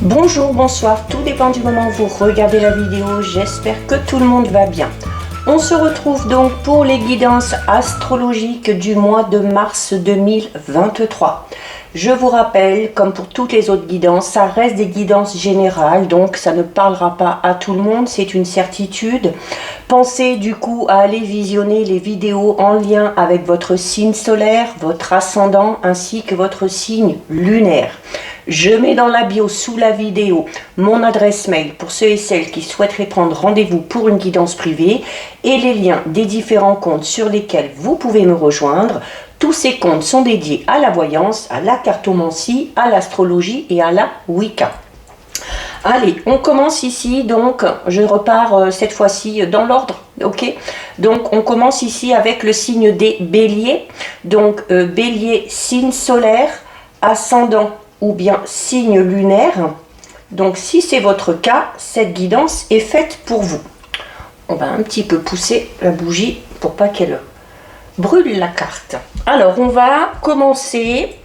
Bonjour, bonsoir, tout dépend du moment où vous regardez la vidéo, j'espère que tout le monde va bien. On se retrouve donc pour les guidances astrologiques du mois de mars 2023. Je vous rappelle, comme pour toutes les autres guidances, ça reste des guidances générales, donc ça ne parlera pas à tout le monde, c'est une certitude. Pensez du coup à aller visionner les vidéos en lien avec votre signe solaire, votre ascendant ainsi que votre signe lunaire. Je mets dans la bio sous la vidéo mon adresse mail pour ceux et celles qui souhaiteraient prendre rendez-vous pour une guidance privée et les liens des différents comptes sur lesquels vous pouvez me rejoindre. Tous ces comptes sont dédiés à la voyance, à la cartomancie, à l'astrologie et à la Wicca. Allez, on commence ici, donc je repars cette fois-ci dans l'ordre, ok? Donc on commence ici avec le signe des béliers. Donc bélier, signe solaire, ascendant ou bien signe lunaire. Donc si c'est votre cas, cette guidance est faite pour vous. On va un petit peu pousser la bougie pour pas qu'elle brûle la carte. Alors on va commencer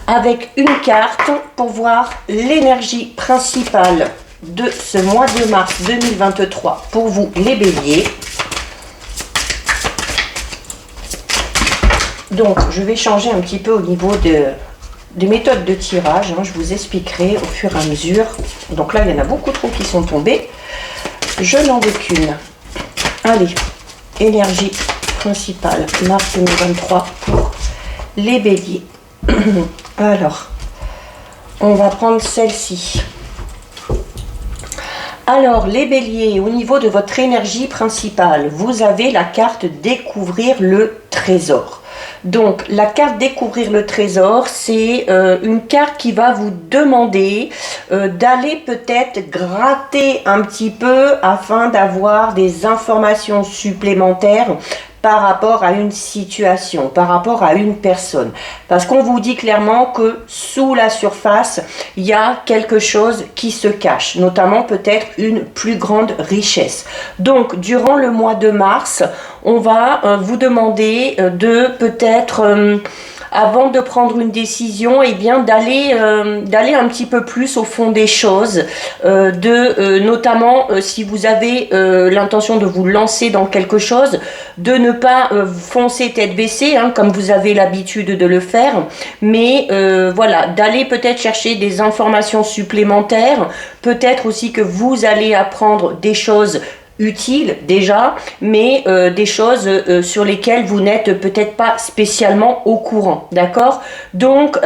avec une carte pour voir l'énergie principale de ce mois de mars 2023 pour vous les béliers. Donc je vais changer un petit peu au niveau des méthodes de tirage, je vous expliquerai au fur et à mesure. Donc là il y en a beaucoup trop qui sont tombés, je n'en veux qu'une. Allez, énergie principale mars 2023 pour les béliers. Alors, on va prendre celle-ci. Alors, les béliers, au niveau de votre énergie principale, vous avez la carte découvrir le trésor. Donc, la carte découvrir le trésor, c'est une carte qui va vous demander d'aller peut-être gratter un petit peu afin d'avoir des informations supplémentaires par rapport à une situation, par rapport à une personne. Parce qu'on vous dit clairement que sous la surface, il y a quelque chose qui se cache, notamment peut-être une plus grande richesse. Donc, durant le mois de mars, on va vous demander de peut-être... avant de prendre une décision, eh bien d'aller un petit peu plus au fond des choses, notamment si vous avez l'intention de vous lancer dans quelque chose, de ne pas foncer tête baissée, comme vous avez l'habitude de le faire, mais voilà, d'aller peut-être chercher des informations supplémentaires, peut-être aussi que vous allez apprendre des choses utiles déjà, mais des choses sur lesquelles vous n'êtes peut-être pas spécialement au courant, d'accord? Donc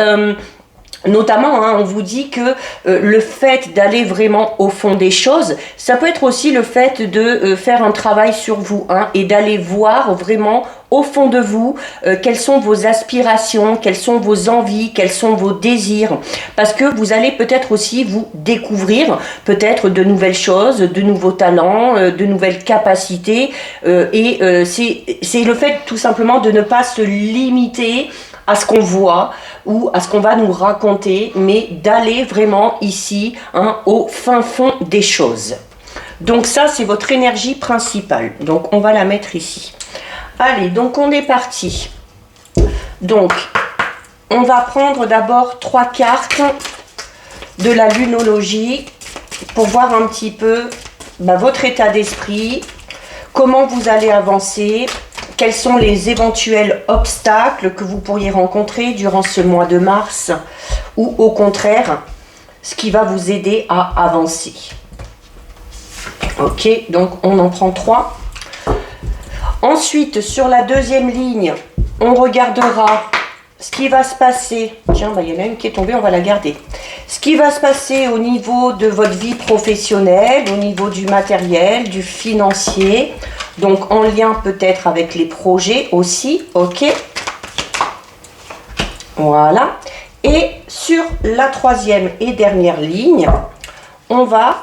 notamment, on vous dit que le fait d'aller vraiment au fond des choses, ça peut être aussi le fait de faire un travail sur vous et d'aller voir vraiment au fond de vous quelles sont vos aspirations, quelles sont vos envies, quels sont vos désirs. Parce que vous allez peut-être aussi vous découvrir peut-être de nouvelles choses, de nouveaux talents, de nouvelles capacités. C'est le fait tout simplement de ne pas se limiter à ce qu'on voit ou à ce qu'on va nous raconter, mais d'aller vraiment ici au fin fond des choses. Donc ça, c'est votre énergie principale. Donc on va la mettre ici. Allez, donc on est parti. Donc, on va prendre d'abord 3 cartes de la lunologie pour voir un petit peu votre état d'esprit, comment vous allez avancer, quels sont les éventuels obstacles que vous pourriez rencontrer durant ce mois de mars, ou au contraire, ce qui va vous aider à avancer. Ok, donc on en prend 3. Ensuite, sur la deuxième ligne, on regardera ce qui va se passer. Tiens, il y en a une qui est tombée, on va la garder. Ce qui va se passer au niveau de votre vie professionnelle, au niveau du matériel, du financier. Donc, en lien peut-être avec les projets aussi. Ok. Voilà. Et sur la troisième et dernière ligne, on va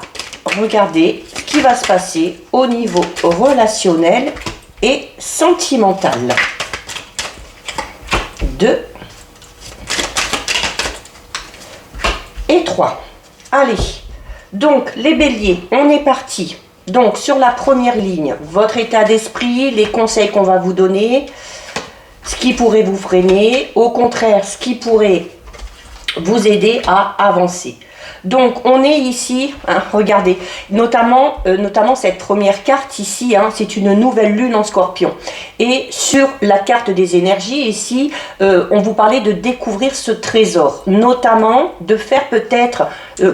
regarder ce qui va se passer au niveau relationnel et sentimental. 2 et 3. Allez, donc les béliers, on est parti. Donc sur la première ligne, votre état d'esprit, les conseils qu'on va vous donner, ce qui pourrait vous freiner, au contraire, ce qui pourrait vous aider à avancer. Donc on est ici, hein, regardez, notamment cette première carte ici, hein, c'est une nouvelle lune en Scorpion. Et sur la carte des énergies ici, on vous parlait de découvrir ce trésor, notamment de faire peut-être,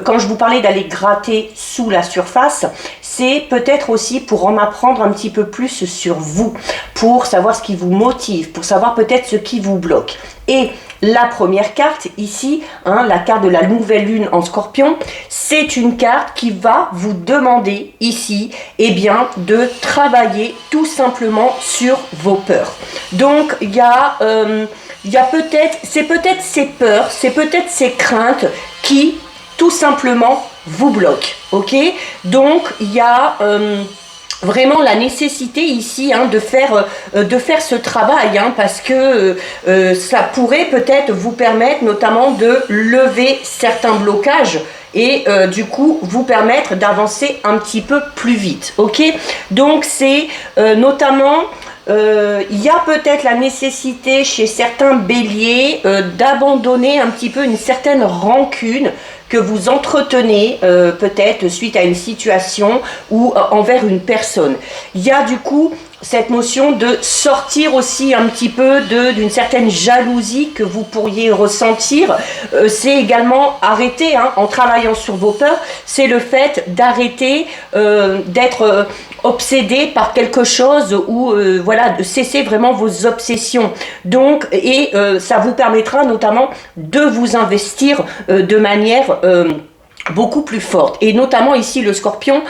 quand je vous parlais d'aller gratter sous la surface, c'est peut-être aussi pour en apprendre un petit peu plus sur vous, pour savoir ce qui vous motive, pour savoir peut-être ce qui vous bloque. Et la première carte ici, hein, la carte de la nouvelle lune en Scorpion, c'est une carte qui va vous demander ici, eh bien, de travailler tout simplement sur vos peurs. Donc il y a peut-être, c'est peut-être ces peurs, c'est peut-être ces craintes qui tout simplement vous bloquent, ok? Donc il y a vraiment la nécessité ici, hein, de faire ce travail, hein, parce que ça pourrait peut-être vous permettre notamment de lever certains blocages et du coup vous permettre d'avancer un petit peu plus vite, ok? Donc c'est notamment il y a peut-être la nécessité chez certains béliers d'abandonner un petit peu une certaine rancune que vous entretenez peut-être suite à une situation ou envers une personne. Il y a du coup cette notion de sortir aussi un petit peu d'une certaine jalousie que vous pourriez ressentir. C'est également arrêter, hein, en travaillant sur vos peurs, c'est le fait d'arrêter d'être obsédé par quelque chose ou voilà, de cesser vraiment vos obsessions. Donc, et ça vous permettra notamment de vous investir de manière beaucoup plus forte. Et notamment ici le scorpion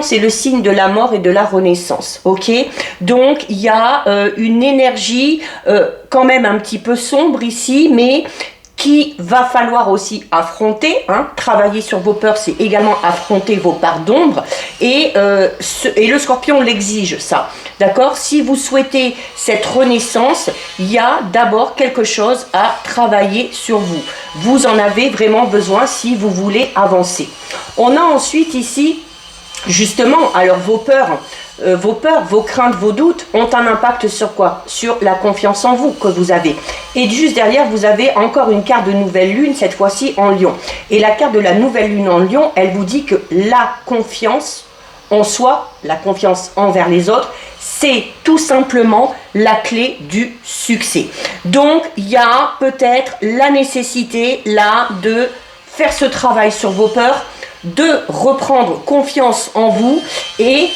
c'est le signe de la mort et de la renaissance, ok? Donc il y a une énergie quand même un petit peu sombre ici, mais qui va falloir aussi affronter, hein. Travailler sur vos peurs, c'est également affronter vos parts d'ombre, et le scorpion l'exige, ça, d'accord? Si vous souhaitez cette renaissance, il y a d'abord quelque chose à travailler sur vous. Vous en avez vraiment besoin si vous voulez avancer. On a ensuite ici, justement, alors vos peurs, vos craintes, vos doutes ont un impact sur quoi? Sur la confiance en vous que vous avez. Et juste derrière, vous avez encore une carte de nouvelle lune, cette fois-ci en Lion. Et la carte de la nouvelle lune en Lion, elle vous dit que la confiance en soi, la confiance envers les autres, c'est tout simplement la clé du succès. Donc, il y a peut-être la nécessité là de faire ce travail sur vos peurs, de reprendre confiance en vous et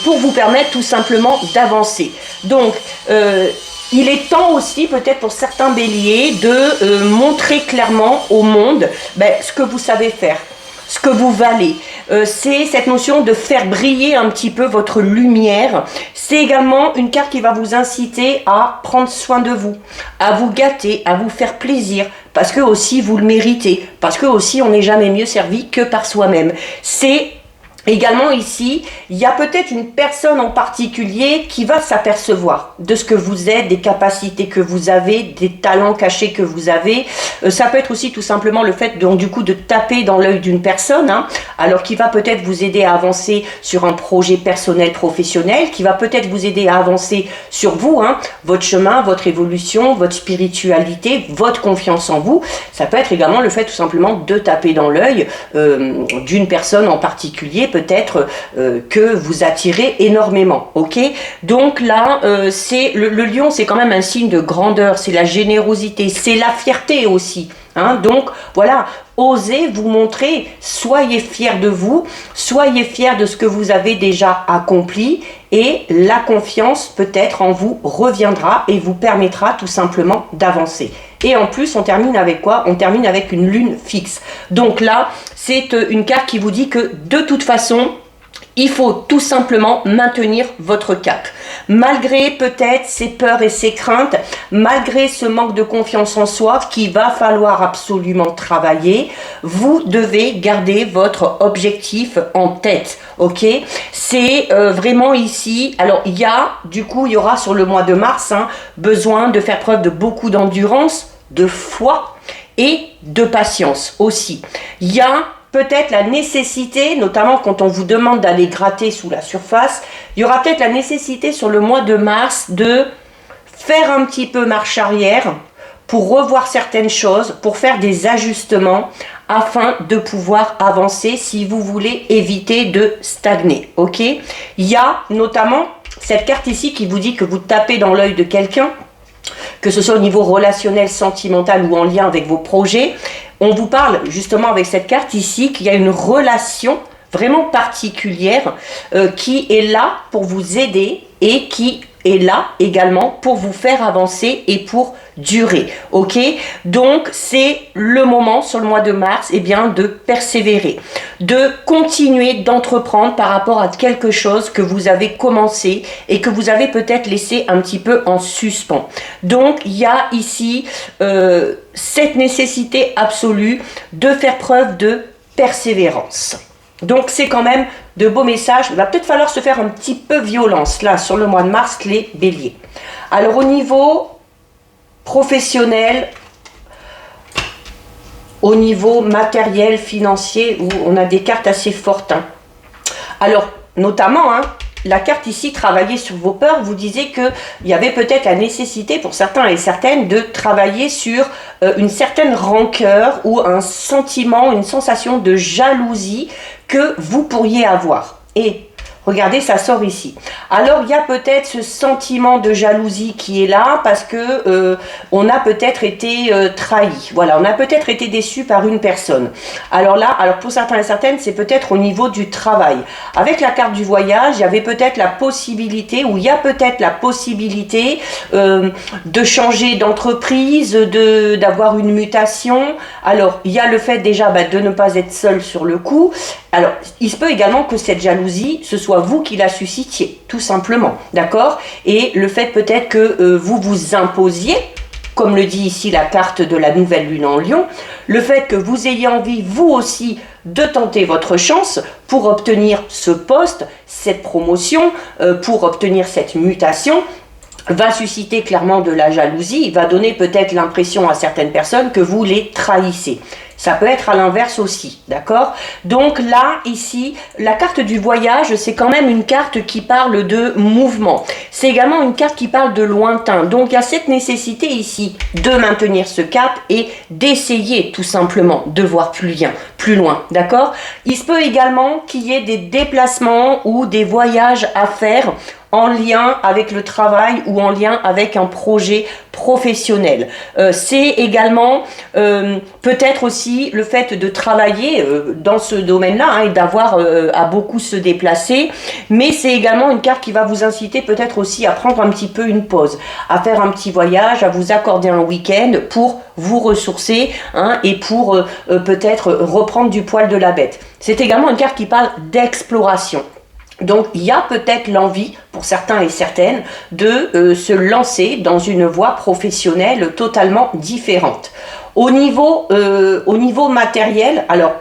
pour vous permettre tout simplement d'avancer. Donc, il est temps aussi peut-être pour certains béliers de montrer clairement au monde ce que vous savez faire, ce que vous valez. C'est cette notion de faire briller un petit peu votre lumière. C'est également une carte qui va vous inciter à prendre soin de vous, à vous gâter, à vous faire plaisir, parce que aussi vous le méritez, parce que aussi on n'est jamais mieux servi que par soi-même. C'est également ici, il y a peut-être une personne en particulier qui va s'apercevoir de ce que vous êtes, des capacités que vous avez, des talents cachés que vous avez. Ça peut être aussi tout simplement le fait donc du coup de taper dans l'œil d'une personne, hein, alors qui va peut-être vous aider à avancer sur un projet personnel, professionnel, qui va peut-être vous aider à avancer sur vous, hein, votre chemin, votre évolution, votre spiritualité, votre confiance en vous. Ça peut être également le fait tout simplement de taper dans l'œil d'une personne en particulier, peut-être que vous attirez énormément, ok? Donc là, c'est le lion, c'est quand même un signe de grandeur, c'est la générosité, c'est la fierté aussi, hein? Donc voilà, osez vous montrer, soyez fiers de vous, soyez fiers de ce que vous avez déjà accompli, et la confiance peut-être en vous reviendra et vous permettra tout simplement d'avancer. Et en plus, on termine avec quoi? On termine avec une lune fixe. Donc là, c'est une carte qui vous dit que de toute façon, il faut tout simplement maintenir votre cap. Malgré peut-être ces peurs et ces craintes, malgré ce manque de confiance en soi qu'il va falloir absolument travailler, vous devez garder votre objectif en tête, ok? C'est vraiment ici, alors il y aura sur le mois de mars, hein, besoin de faire preuve de beaucoup d'endurance, de foi et de patience aussi. Il y a peut-être la nécessité, notamment quand on vous demande d'aller gratter sous la surface, il y aura peut-être la nécessité sur le mois de mars de faire un petit peu marche arrière pour revoir certaines choses, pour faire des ajustements afin de pouvoir avancer si vous voulez éviter de stagner. Ok? Il y a notamment cette carte ici qui vous dit que vous tapez dans l'œil de quelqu'un, que ce soit au niveau relationnel, sentimental ou en lien avec vos projets. On vous parle justement avec cette carte ici qu'il y a une relation vraiment particulière qui est là pour vous aider et qui est là également pour vous faire avancer et pour durer. Ok? Donc c'est le moment sur le mois de mars de persévérer, de continuer d'entreprendre par rapport à quelque chose que vous avez commencé et que vous avez peut-être laissé un petit peu en suspens. Donc il y a ici cette nécessité absolue de faire preuve de persévérance. Donc c'est quand même de beaux messages. Il va peut-être falloir se faire un petit peu violence là sur le mois de mars, les béliers. Alors au niveau professionnel, au niveau matériel, financier, où on a des cartes assez fortes. Alors notamment, la carte ici, travailler sur vos peurs, vous disiez qu'il y avait peut-être la nécessité pour certains et certaines de travailler sur une certaine rancœur ou un sentiment, une sensation de jalousie que vous pourriez avoir. Et regardez, ça sort ici. Alors, il y a peut-être ce sentiment de jalousie qui est là parce que on a peut-être été trahi. Voilà, on a peut-être été déçu par une personne. Alors là, pour certains et certaines, c'est peut-être au niveau du travail. Avec la carte du voyage, il y avait peut-être la possibilité, ou il y a peut-être la possibilité de changer d'entreprise, d'avoir une mutation. Alors, il y a le fait déjà de ne pas être seul sur le coup. Alors, il se peut également que cette jalousie, ce soit vous qui la suscitiez, tout simplement, d'accord? Et le fait peut-être que vous vous imposiez, comme le dit ici la carte de la nouvelle lune en Lion, le fait que vous ayez envie, vous aussi, de tenter votre chance pour obtenir ce poste, cette promotion, pour obtenir cette mutation, va susciter clairement de la jalousie, va donner peut-être l'impression à certaines personnes que vous les trahissez. Ça peut être à l'inverse aussi, d'accord? Donc là, ici, la carte du voyage, c'est quand même une carte qui parle de mouvement. C'est également une carte qui parle de lointain. Donc il y a cette nécessité ici de maintenir ce cap et d'essayer tout simplement de voir plus loin, d'accord? Il se peut également qu'il y ait des déplacements ou des voyages à faire en lien avec le travail ou en lien avec un projet professionnel. C'est également peut-être aussi le fait de travailler dans ce domaine-là et d'avoir à beaucoup se déplacer, mais c'est également une carte qui va vous inciter peut-être aussi à prendre un petit peu une pause, à faire un petit voyage, à vous accorder un week-end pour vous ressourcer et pour peut-être reprendre du poil de la bête. C'est également une carte qui parle d'exploration. Donc il y a peut-être l'envie pour certains et certaines de se lancer dans une voie professionnelle totalement différente. Au niveau matériel, alors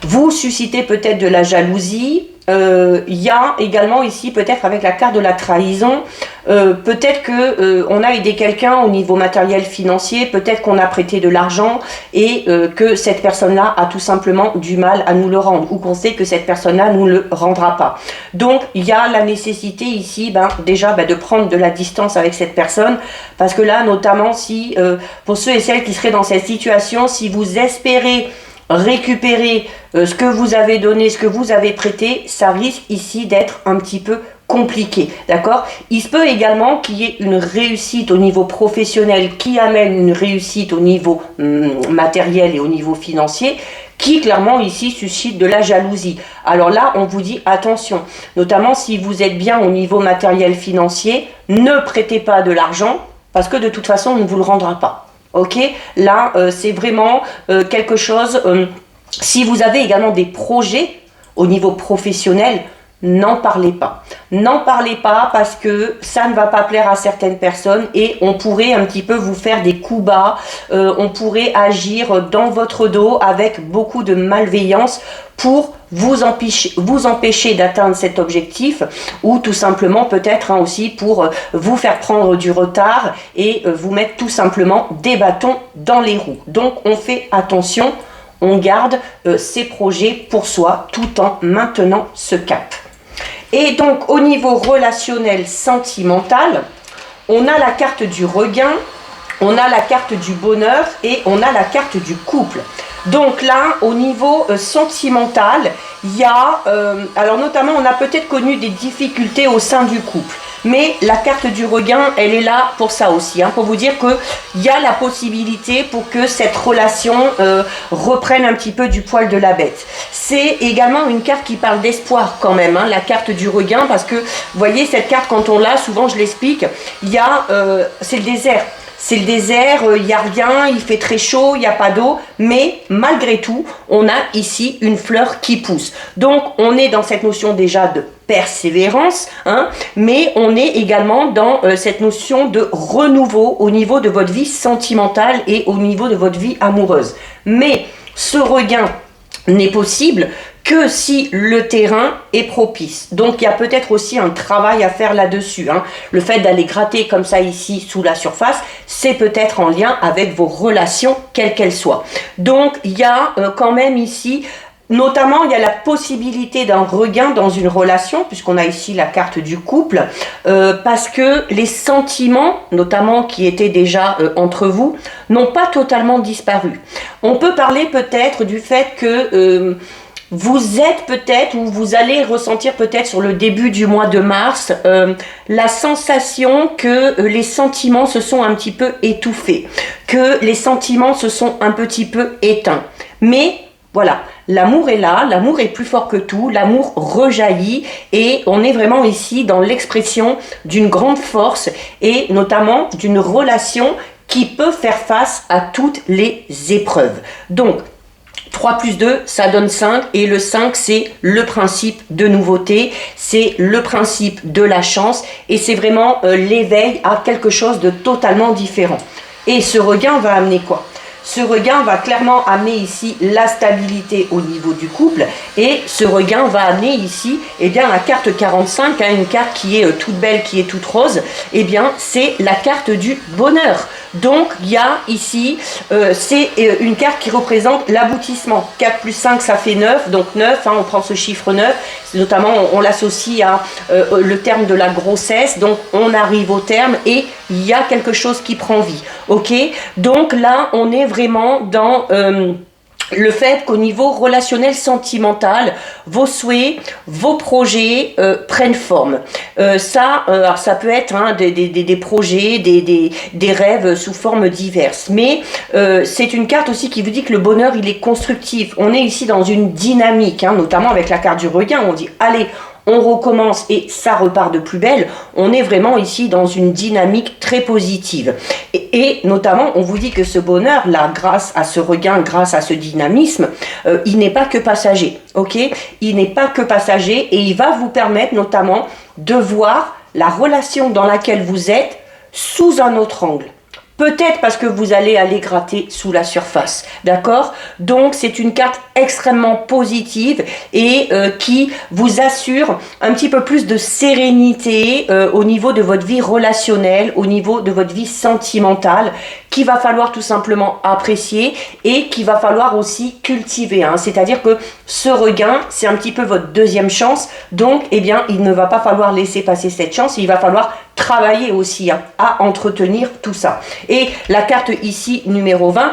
vous suscitez peut-être de la jalousie. Il y a également ici peut-être avec la carte de la trahison, peut-être que on a aidé quelqu'un au niveau matériel financier, peut-être qu'on a prêté de l'argent et que cette personne-là a tout simplement du mal à nous le rendre, ou qu'on sait que cette personne-là nous le rendra pas. Donc il y a la nécessité ici déjà de prendre de la distance avec cette personne, parce que là notamment si pour ceux et celles qui seraient dans cette situation, si vous espérez récupérer ce que vous avez donné, ce que vous avez prêté, ça risque ici d'être un petit peu compliqué, d'accord? Il se peut également qu'il y ait une réussite au niveau professionnel qui amène une réussite au niveau matériel et au niveau financier, qui clairement ici suscite de la jalousie. Alors là, on vous dit attention, notamment si vous êtes bien au niveau matériel financier, ne prêtez pas de l'argent, parce que de toute façon, on ne vous le rendra pas. Ok, là c'est vraiment quelque chose, si vous avez également des projets au niveau professionnel, n'en parlez pas. N'en parlez pas parce que ça ne va pas plaire à certaines personnes et on pourrait un petit peu vous faire des coups bas, on pourrait agir dans votre dos avec beaucoup de malveillance pour vous empêcher d'atteindre cet objectif, ou tout simplement peut-être aussi pour vous faire prendre du retard et vous mettre tout simplement des bâtons dans les roues. Donc on fait attention, on garde ses projets pour soi tout en maintenant ce cap. Et donc au niveau relationnel sentimental, on a la carte du regain, on a la carte du bonheur et on a la carte du couple. Donc là, au niveau sentimental, il y a, alors notamment, on a peut-être connu des difficultés au sein du couple. Mais la carte du regain, elle est là pour ça aussi, hein, pour vous dire qu'il y a la possibilité pour que cette relation reprenne un petit peu du poil de la bête. C'est également une carte qui parle d'espoir quand même, hein, la carte du regain, parce que, vous voyez, cette carte, quand on l'a, souvent je l'explique, il y a, c'est le désert. C'est le désert, il n'y a rien, il fait très chaud, il n'y a pas d'eau, mais malgré tout, on a ici une fleur qui pousse. Donc, on est dans cette notion déjà de persévérance, hein, mais on est également dans cette notion de renouveau au niveau de votre vie sentimentale et au niveau de votre vie amoureuse. Mais ce regain n'est possible que si le terrain est propice. Donc il y a peut-être aussi un travail à faire là-dessus, hein. Le fait d'aller gratter comme ça ici sous la surface, c'est peut-être en lien avec vos relations, quelles qu'elles soient. Donc il y a quand même ici, notamment il y a la possibilité d'un regain dans une relation, puisqu'on a ici la carte du couple, parce que les sentiments, notamment qui étaient déjà entre vous, n'ont pas totalement disparu. On peut parler peut-être du fait que vous êtes peut-être, ou vous allez ressentir peut-être sur le début du mois de mars, la sensation que les sentiments se sont un petit peu étouffés, que les sentiments se sont un petit peu éteints. Mais voilà, l'amour est là, l'amour est plus fort que tout, l'amour rejaillit et on est vraiment ici dans l'expression d'une grande force et notamment d'une relation qui peut faire face à toutes les épreuves. Donc, 3 plus 2, ça donne 5 et le 5, c'est le principe de nouveauté, c'est le principe de la chance et c'est vraiment l'éveil à quelque chose de totalement différent. Et ce regain va amener quoi ? Ce regain va clairement amener ici la stabilité au niveau du couple et ce regain va amener ici eh bien, la carte 45, hein, une carte qui est toute belle, qui est toute rose, eh bien c'est la carte du bonheur. Donc il y a ici, c'est une carte qui représente l'aboutissement. 4 plus 5 ça fait 9, donc 9, hein, on prend ce chiffre 9, notamment on l'associe à le terme de la grossesse, donc on arrive au terme et il y a quelque chose qui prend vie. Ok, donc là on est vraiment dans le fait qu'au niveau relationnel sentimental, vos souhaits, vos projets prennent forme. Alors ça peut être hein, des projets, des rêves sous forme diverses. Mais c'est une carte aussi qui vous dit que le bonheur, il est constructif. On est ici dans une dynamique, hein, notamment avec la carte du regain. On dit, allez, on recommence et ça repart de plus belle. On est vraiment ici dans une dynamique très positive. Et notamment, on vous dit que ce bonheur-là, grâce à ce regain, grâce à ce dynamisme, il n'est pas que passager. Ok ? Il n'est pas que passager et il va vous permettre notamment de voir la relation dans laquelle vous êtes sous un autre angle. Peut-être parce que vous allez aller gratter sous la surface, d'accord? Donc c'est une carte extrêmement positive et qui vous assure un petit peu plus de sérénité au niveau de votre vie relationnelle, au niveau de votre vie sentimentale, qu'il va falloir tout simplement apprécier et qu'il va falloir aussi cultiver, hein. C'est-à-dire que ce regain, c'est un petit peu votre deuxième chance, donc eh bien il ne va pas falloir laisser passer cette chance, il va falloir travailler aussi hein, à entretenir tout ça. Et la carte ici, numéro 20,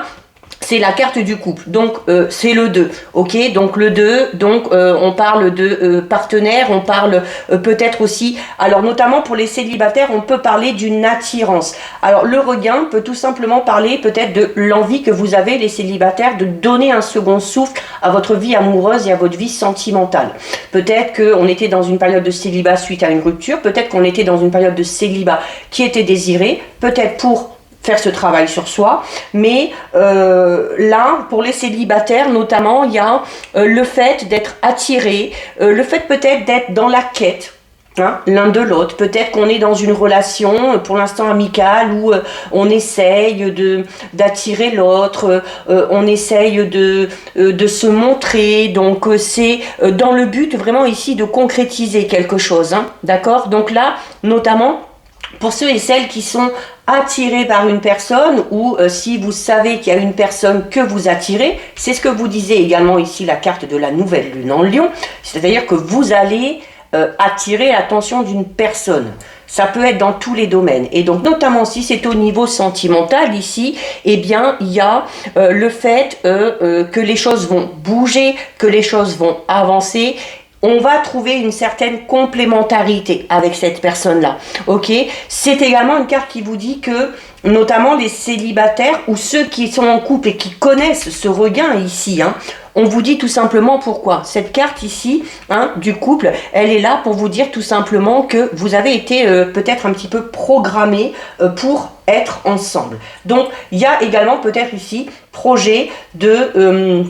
c'est la carte du couple, donc c'est le 2, ok? Donc le 2, donc on parle de partenaire, on parle peut-être aussi, alors notamment pour les célibataires, on peut parler d'une attirance. Alors le regain peut tout simplement parler peut-être de l'envie que vous avez, les célibataires, de donner un second souffle à votre vie amoureuse et à votre vie sentimentale. Peut-être qu'on était dans une période de célibat suite à une rupture, peut-être qu'on était dans une période de célibat qui était désirée, peut-être pour faire ce travail sur soi, mais là, pour les célibataires notamment, il y a le fait d'être attiré, le fait peut-être d'être dans la quête, hein, l'un de l'autre. Peut-être qu'on est dans une relation, pour l'instant amicale, où on essaye d'attirer l'autre, on essaye de se montrer, donc c'est dans le but vraiment ici de concrétiser quelque chose, hein, d'accord? Donc là, notamment, pour ceux et celles qui sont attirés par une personne ou si vous savez qu'il y a une personne que vous attirez, c'est ce que vous disait également ici la carte de la nouvelle lune en Lion, c'est-à-dire que vous allez attirer l'attention d'une personne. Ça peut être dans tous les domaines. Et donc, notamment si c'est au niveau sentimental ici, eh bien, il y a le fait que les choses vont bouger, que les choses vont avancer. On va trouver une certaine complémentarité avec cette personne-là. Ok? C'est également une carte qui vous dit que, notamment les célibataires ou ceux qui sont en couple et qui connaissent ce regain ici, hein, on vous dit tout simplement pourquoi. Cette carte ici, hein, du couple, elle est là pour vous dire tout simplement que vous avez été peut-être un petit peu programmé pour être ensemble. Donc, il y a également peut-être ici projet de...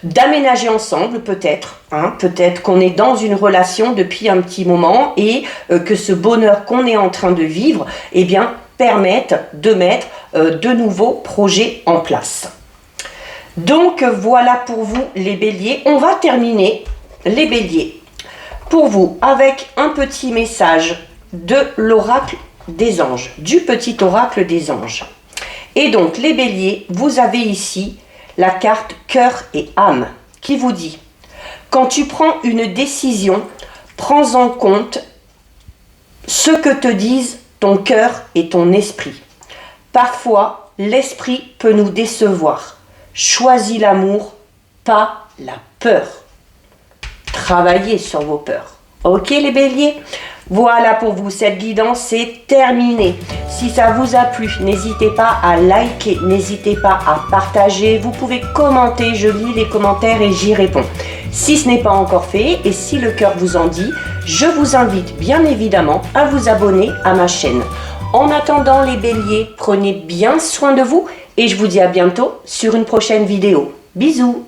d'aménager ensemble peut-être, hein, peut-être qu'on est dans une relation depuis un petit moment et que ce bonheur qu'on est en train de vivre, eh bien, permette de mettre de nouveaux projets en place. Donc voilà pour vous les béliers. On va terminer les béliers pour vous avec un petit message de l'oracle des anges, du petit oracle des anges. Et donc les béliers, vous avez ici la carte cœur et âme qui vous dit: quand tu prends une décision, prends en compte ce que te disent ton cœur et ton esprit. Parfois, l'esprit peut nous décevoir. Choisis l'amour, pas la peur. Travaillez sur vos peurs. Ok les béliers? Voilà pour vous, cette guidance, c'est terminé. Si ça vous a plu, n'hésitez pas à liker, n'hésitez pas à partager. Vous pouvez commenter, je lis les commentaires et j'y réponds. Si ce n'est pas encore fait et si le cœur vous en dit, je vous invite bien évidemment à vous abonner à ma chaîne. En attendant les béliers, prenez bien soin de vous et je vous dis à bientôt sur une prochaine vidéo. Bisous!